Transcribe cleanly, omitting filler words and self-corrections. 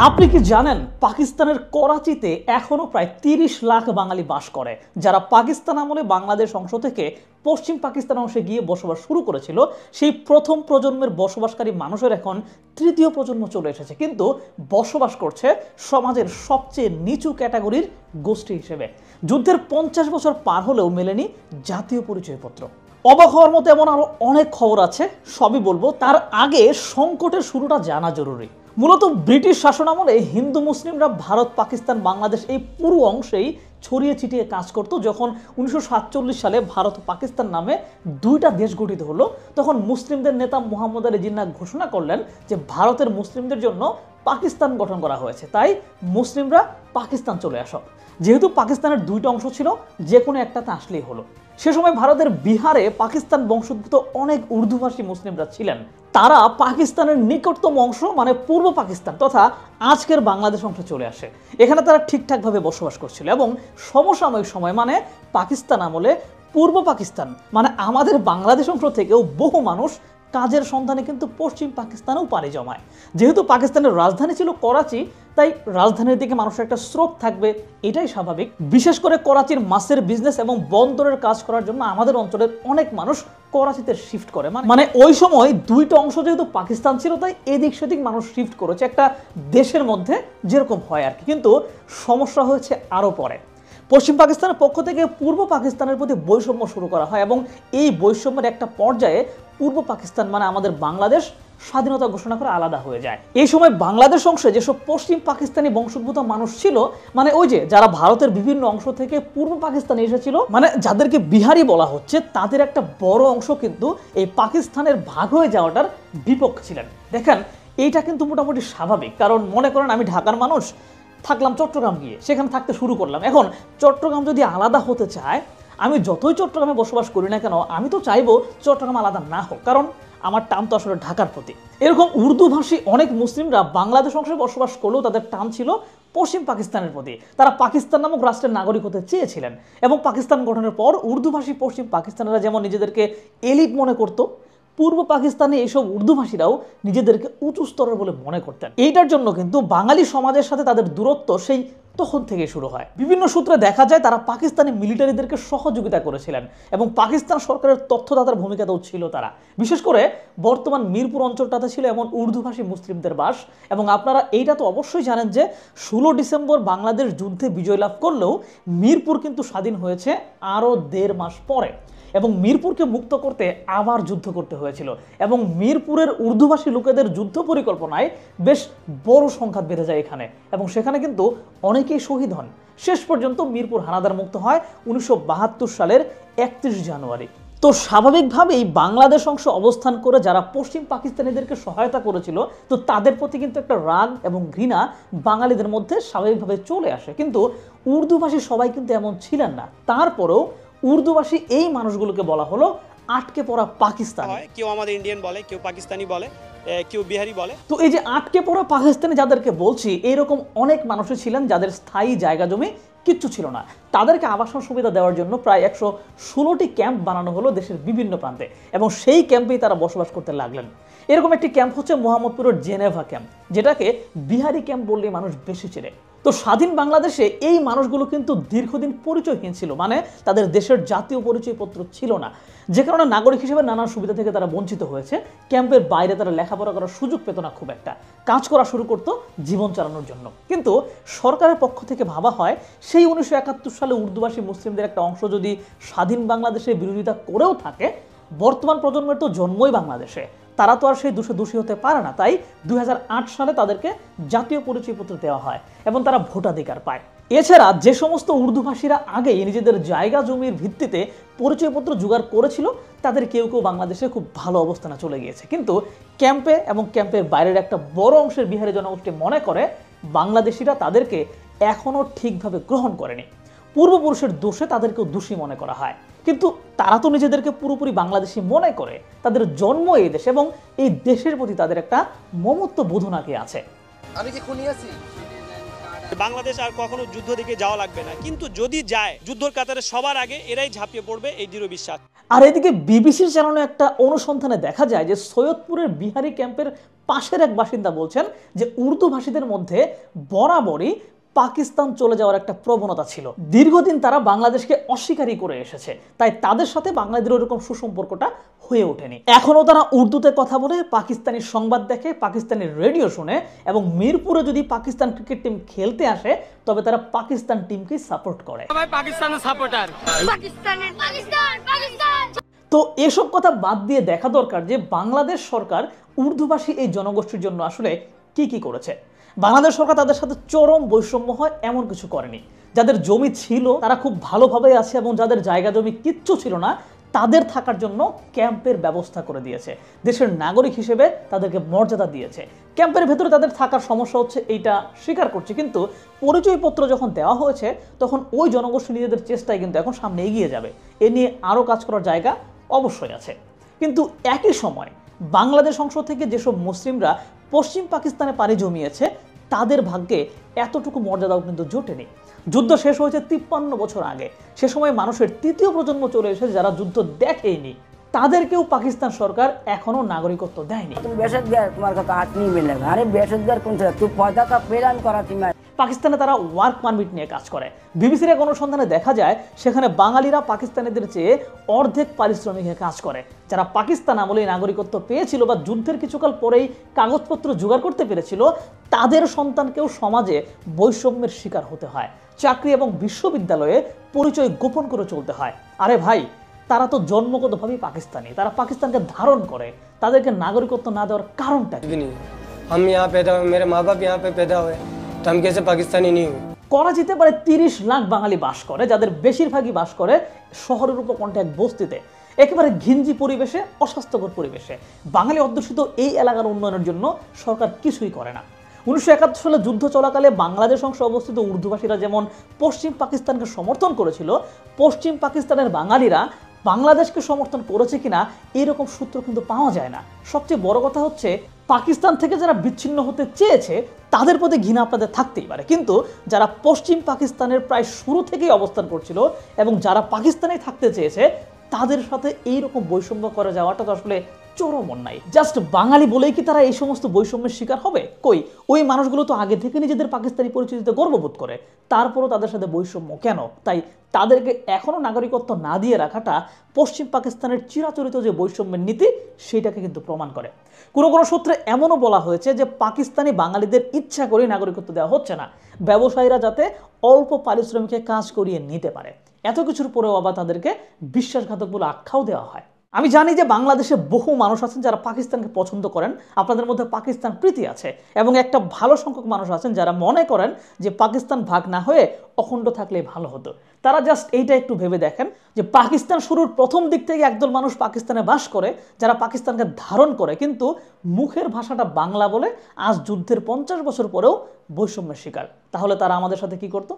আপনি কি জানেন পাকিস্তানের করাচিতে এখনো প্রায় ৩০ লাখ বাঙালি বাস করে, যারা পাকিস্তান আমলে বাংলাদেশ অংশ থেকে পশ্চিম পাকিস্তান অংশে গিয়ে বসবাস শুরু করেছিল। সেই প্রথম প্রজন্মের বসবাসকারী মানুষের এখন তৃতীয় প্রজন্ম চলে এসেছে, কিন্তু বসবাস করছে সমাজের সবচেয়ে নিচু ক্যাটাগরির গোষ্ঠী হিসেবে। যুদ্ধের ৫০ বছর পার হলেও মেলেনি জাতীয় পরিচয়পত্র। অবাক হওয়ার মতো এমন আরো অনেক খবর আছে, সবই বলবো। তার আগে সংকটের শুরুটা জানা জরুরি। মূলত ব্রিটিশ শাসনামলে হিন্দু মুসলিমরা ভারত, পাকিস্তান, বাংলাদেশ এই পুরো অংশেই ছড়িয়ে ছিটিয়ে কাজ করত। যখন ১৯৪৭ সালে ভারত ও পাকিস্তান নামে দুইটা দেশ গঠিত হলো, তখন মুসলিমদের নেতা মুহাম্মদ আলী জিন্নাহ ঘোষণা করলেন যে ভারতের মুসলিমদের জন্য পাকিস্তান গঠন করা হয়েছে, তাই মুসলিমরা পাকিস্তান চলে আসো। যেহেতু পাকিস্তানের দুইটা অংশ ছিল, যে কোনো একটাতে আসলেই হলো। সে সময় ভারতের বিহারে পাকিস্তান বংশোদ্ভূত অনেক উর্দুভাষী মুসলিমরা ছিলেন। তারা পাকিস্তানের নিকটতম অংশ মানে পূর্ব পাকিস্তান তথা আজকের বাংলাদেশ অংশে চলে আসে। এখানে তারা ঠিকঠাকভাবে বসবাস করছিল এবং সমসাময়িক সময় মানে পাকিস্তান আমলে পূর্ব পাকিস্তান মানে আমাদের বাংলাদেশ অংশ থেকেও বহু মানুষ কাজের সন্ধানে কিন্তু পশ্চিম পাকিস্তানেও পাড়ি জমায়। যেহেতু পাকিস্তানের রাজধানী ছিল করাচি, তাই রাজধানীর দিকে মানুষের একটা স্রোত থাকবে, এটাই স্বাভাবিক। বিশেষ করে করাচির মাছের বিজনেস এবং বন্দরের কাজ করার জন্য আমাদের অঞ্চলের অনেক মানুষ করাচিতে শিফট করে। মানে ওই সময় দুইটা অংশ যেহেতু পাকিস্তান ছিল, তাই এদিক সেদিক মানুষ শিফট করেছে একটা দেশের মধ্যে যেরকম হয় আর কি। কিন্তু সমস্যা হয়েছে আরও পরে। পশ্চিম পাকিস্তানের পক্ষ থেকে পূর্ব পাকিস্তানের প্রতি বৈষম্য শুরু করা হয় এবং এই বৈষম্যের একটা পর্যায়ে পূর্ব পাকিস্তান মানে আমাদের বাংলাদেশ স্বাধীনতা ঘোষণা করে আলাদা হয়ে যায়। এই সময় বাংলাদেশ অংশে যেসব পশ্চিম পাকিস্তানি বংশোদ্ভূত মানুষ ছিল, মানে ওই যে যারা ভারতের বিভিন্ন অংশ থেকে পূর্ব পাকিস্তানে এসেছিল, মানে যাদেরকে বিহারি বলা হচ্ছে, তাদের একটা বড় অংশ কিন্তু এই পাকিস্তানের ভাগ হয়ে যাওয়াটার বিপক্ষে ছিলেন। দেখেন, এইটা কিন্তু মোটামুটি স্বাভাবিক, কারণ মনে করেন আমি ঢাকার মানুষ, থাকলাম চট্টগ্রাম গিয়ে, সেখানে থাকতে শুরু করলাম। এখন চট্টগ্রাম যদি আলাদা হতে চায়, আমি যতই চট্টগ্রামে বসবাস করি না কেন, আমি তো চাইবো চট্টগ্রাম আলাদা না হোক, কারণ আমার টান তো আসলে ঢাকার প্রতি। এরকম উর্দুভাষী অনেক মুসলিমরা বাংলাদেশ অংশে বসবাস করলেও তাদের টান ছিল পশ্চিম পাকিস্তানের প্রতি। তারা পাকিস্তান নামক রাষ্ট্রের নাগরিক হতে চেয়েছিলেন এবং পাকিস্তান গঠনের পর উর্দুভাষী পশ্চিম পাকিস্তানিরা যেমন নিজেদেরকে এলিট মনে করত, পূর্ব পাকিস্তানে এইসব উর্দুভাষীরাও নিজেদেরকে উঁচু স্তরের বলে মনে করতেন। এইটার জন্য কিন্তু বাঙালি সমাজের সাথে তাদের দূরত্ব সেই তখন থেকে শুরু হয়। বিভিন্ন সূত্রে দেখা যায় তারা পাকিস্তানি মিলিটারিদেরকে সহযোগিতা করেছিলেন এবং পাকিস্তান সরকারের তথ্যদাতার ভূমিকাতেও ছিল তারা। বিশেষ করে বর্তমান মিরপুর অঞ্চলটাতে ছিল এমন উর্দুভাষী মুসলিমদের বাস। এবং আপনারা এইটা তো অবশ্যই জানেন যে ১৬ ডিসেম্বর বাংলাদেশ যুদ্ধে বিজয় লাভ করলেও মিরপুর কিন্তু স্বাধীন হয়েছে আরও ১.৫ মাস পরে এবং মিরপুরকে মুক্ত করতে আবার যুদ্ধ করতে হয়েছিল। এবং মিরপুরের উর্দুভাষী লোকেদের যুদ্ধ পরিকল্পনায় বেশ বড় সংঘাত বেঁধে যায় এখানে এবং সেখানে কিন্তু অনেকেই শহীদ হন। শেষ পর্যন্ত মিরপুর হানাদার মুক্ত হয় ১৯৭২ সালের ৩১ জানুয়ারি। তো স্বাভাবিকভাবেই বাংলাদেশ অংশ অবস্থান করে যারা পশ্চিম পাকিস্তানিদেরকে সহায়তা করেছিল, তো তাদের প্রতি কিন্তু একটা রাগ এবং ঘৃণা বাঙালিদের মধ্যে স্বাভাবিকভাবে চলে আসে। কিন্তু উর্দুভাষী সবাই কিন্তু এমন ছিলেন না। তারপরেও উর্দুভাষী এই মানুষগুলোকে বলা হলো আটকে পড়া পাকিস্তানি। কেউ আমাদের ইন্ডিয়ান বলে, কেউ পাকিস্তানি বলে, কেউ বিহারি বলে। তো এই যে আটকে পড়া পাকিস্তানি যাদেরকে বলছি, এইরকম অনেক মানুষই ছিলেন যাদের স্থায়ী জায়গা জমি কিচ্ছু ছিল না। তাদেরকে আবাসন সুবিধা দেওয়ার জন্য প্রায় ১১৬টি ক্যাম্প বানানো হলো দেশের বিভিন্ন প্রান্তে এবং সেই ক্যাম্পেই তারা বসবাস করতে লাগলেন। এরকম একটি ক্যাম্প হচ্ছে মোহাম্মদপুরের জেনেভা ক্যাম্প, যেটাকে বিহারি ক্যাম্প বললে মানুষ বেশি চেনে। তো স্বাধীন বাংলাদেশে এই মানুষগুলো কিন্তু দীর্ঘদিন পরিচয়হীন ছিল, মানে তাদের দেশের জাতীয় পরিচয়পত্র ছিল না, যে কারণে নাগরিক হিসেবে নানা সুবিধা থেকে তারা বঞ্চিত হয়েছে। ক্যাম্পের বাইরে তারা লেখাপড়া করার সুযোগ পেত না খুব একটা, কাজ করা শুরু করতো জীবন চালানোর জন্য। কিন্তু সরকারের পক্ষ থেকে ভাবা হয় সেই ১৯৭১ সালে উর্দুভাষী মুসলিমদের একটা অংশ যদি স্বাধীন বাংলাদেশের বিরোধিতা করেও থাকে, বর্তমান প্রজন্মের তো জন্মই বাংলাদেশে, তারা তো আর সেই দোষী হতে পারে না। তাই ২০০৮ সালে তাদেরকে জাতীয় পরিচয়পত্র দেওয়া হয় এবং তারা ভোটাধিকার পায়। এছাড়া যে সমস্ত উর্দুভাষীরা আগেই নিজেদের জায়গা জমির ভিত্তিতে পরিচয়পত্র জোগাড় করেছিল, তাদের কেউ কেউ বাংলাদেশে খুব ভালো অবস্থানে চলে গিয়েছে। কিন্তু ক্যাম্পে এবং ক্যাম্পের বাইরের একটা বড় অংশের বিহারি জনগোষ্ঠী মনে করে বাংলাদেশিরা তাদেরকে এখনও ঠিকভাবে গ্রহণ করেনি, পূর্বপুরুষের দোষে তাদেরকেও দোষী মনে করা হয়। কিন্তু তারা তো নিজেদেরকে পুরোপুরি বাংলাদেশি মনে করে, তাদের জন্ম এই দেশ এবং এই দেশের প্রতি তাদের একটা মমত্ব বোধ নাকি আছে। আমি কি খুনি আছি? বাংলাদেশ আর কখনো যুদ্ধ দিকে যাওয়া লাগবে না, কিন্তু যদি যায় যুদ্ধের কাতারে সবার আগে এরাই ঝাঁপিয়ে পড়বে, এই দৃঢ় বিশ্বাস। আর এদিকে বিবিসির চালানো একটা অনুসন্ধানে দেখা যায় যে সৈয়দপুরের বিহারি ক্যাম্পের পাশের এক বাসিন্দা বলছেন যে উর্দু ভাষীদের মধ্যে বরাবরই পাকিস্তান চলে যাওয়ার একটা প্রবণতা ছিল। দীর্ঘদিন তারা বাংলাদেশকে অস্বীকারই করে এসেছে, তাই তাদের সাথে বাংলাদেশের ওরকম সুসম্পর্কটা হয়ে ওঠেনি। এখনও তারা উর্দুতে কথা বলে, পাকিস্তানি সংবাদ দেখে, পাকিস্তানি রেডিও শুনে, এবং মিরপুরে যদি পাকিস্তান ক্রিকেট টিম খেলতে আসে তবে তারা পাকিস্তান টিমকে সাপোর্ট করে। তো এসব কথা বাদ দিয়ে দেখা দরকার যে বাংলাদেশ সরকার উর্দুভাষী এই জনগোষ্ঠীর জন্য আসলে কি কি করেছে। বাংলাদেশ সরকার তাদের সাথে চরম বৈষম্য হয় এমন কিছু করেনি। যাদের জমি ছিল তারা খুব ভালোভাবে আছে, এবং যাদের জায়গা জমি কিচ্ছু ছিল না তাদের থাকার জন্য ক্যাম্পের ব্যবস্থা করে দিয়েছে। দেশের নাগরিক হিসেবে তাদেরকে মর্যাদা দিয়েছে। ক্যাম্পের ভেতরে তাদের থাকার সমস্যা হচ্ছে, এইটা স্বীকার করছে, কিন্তু পরিচয়পত্র যখন দেওয়া হয়েছে তখন ওই জনগোষ্ঠী নিজেদের চেষ্টায় কিন্তু এখন সামনে এগিয়ে যাবে। এ নিয়ে আরও কাজ করার জায়গা অবশ্যই আছে। কিন্তু একই সময় বাংলাদেশ অংশ থেকে যেসব মুসলিমরা পশ্চিম পাকিস্তানে পাড়ি জমিয়েছে তাদের ভাগ্যে এতটুকু মর্যাদাও কিন্তু জোটেনি। যুদ্ধ শেষ হয়েছে 53 বছর আগে। সে সময় মানুষের তৃতীয় প্রজন্ম চলে এসেছে যারা যুদ্ধ দেখেইনি, তাদেরকেও পাকিস্তান সরকার এখনো নাগরিকত্ব দেয়নি। পাকিস্তানে তারা ওয়ার্ক পারমিট নিয়ে কাজ করে। বিবিসির এক অনুসন্ধানে দেখা যায় সেখানে বাঙালিরা পাকিস্তানিদের চেয়ে অর্ধেক পারিশ্রমিকে কাজ করে। যারা পাকিস্তান আমলে নাগরিকত্ব পেয়েছিল বা যুদ্ধের কিছুকাল পরেই কাগজপত্র জোগাড় করতে পেরেছিল, তাদের সন্তানকেও সমাজে বৈষম্যের শিকার হতে হয়। চাকরি এবং বিশ্ববিদ্যালয়ে পরিচয় গোপন করে চলতে হয়। আরে ভাই, তারা তো জন্মগতভাবেই পাকিস্তানি, তারা পাকিস্তানকে ধারণ করে। তাদেরকে নাগরিকত্ব না দেওয়ার কারণটা কি? हम यहाँ पैदा हुए, मेरे माँ बाप यहाँ पे पैदा हुए, तो हम कैसे पाकिस्तानी नहीं हुए? করাচিতে প্রায় 30 লাখ বাঙালি বাস করে, যাদের বেশিরভাগই বাস করে শহরের উপকণ্ঠে এক বস্তিতে, একেবারে ঘিঞ্জি পরিবেশে, অস্বাস্থ্যকর পরিবেশে। বাঙালি অধ্যুষিত এই এলাকার উন্নয়নের জন্য সরকার কিছুই করে না। 1971 সালে যুদ্ধ চলাকালে বাংলাদেশ অংশে অবস্থিত উর্দুভাষীরা যেমন পশ্চিম পাকিস্তানকে সমর্থন করেছিল, পশ্চিম পাকিস্তানের বাঙালিরা বাংলাদেশকে সমর্থন করেছে কিনা এরকম সূত্র কিন্তু পাওয়া যায় না। সবচেয়ে বড় কথা হচ্ছে, পাকিস্তান থেকে যারা বিচ্ছিন্ন হতে চেয়েছে তাদের প্রতি ঘৃণা আপনাদের থাকতেই পারে, কিন্তু যারা পশ্চিম পাকিস্তানের প্রায় শুরু থেকেই অবস্থান করছিল এবং যারা পাকিস্তানে থাকতে চেয়েছে তাদের সাথে এইরকম বৈষম্য করে যাওয়াটা তো আসলে চরম অন্যায়। জাস্ট বাঙালি বলেই কি তারা এই সমস্ত বৈষম্যের শিকার হবে? কই, ওই মানুষগুলো তো আগে থেকে নিজেদের পাকিস্তানি পরিচিতিতে গর্ববোধ করে, তারপরও তাদের সাথে বৈষম্য কেন? তাই তাদেরকে এখনও নাগরিকত্ব না দিয়ে রাখাটা পশ্চিম পাকিস্তানের চিরাচরিত যে বৈষম্যের নীতি সেটাকে কিন্তু প্রমাণ করে। কোনো কোনো সূত্রে এমনও বলা হয়েছে যে পাকিস্তানি বাঙালিদের ইচ্ছা করে নাগরিকত্ব দেওয়া হচ্ছে না, ব্যবসায়ীরা যাতে অল্প পারিশ্রমিকে কাজ করিয়ে নিতে পারে। এত কিছুর পরেও আবার তাদেরকে বিশ্বাসঘাতক বলে আখ্যাও দেওয়া হয়। আমি জানি যে বাংলাদেশে বহু মানুষ আছেন যারা পাকিস্তানকে পছন্দ করেন, আপনাদের মধ্যে পাকিস্তান প্রীতি আছে, এবং একটা ভালো সংখ্যক মানুষ আছেন যারা মনে করেন যে পাকিস্তান ভাগ না হয়ে অখণ্ড থাকলে ভালো হতো। তারা জাস্ট এইটা একটু ভেবে দেখেন যে পাকিস্তান শুরুর প্রথম দিক থেকে একদল মানুষ পাকিস্তানে বাস করে, যারা পাকিস্তানকে ধারণ করে, কিন্তু মুখের ভাষাটা বাংলা বলে আজ যুদ্ধের 50 বছর পরেও বৈষম্যের শিকার। তাহলে তারা আমাদের সাথে কি করতো?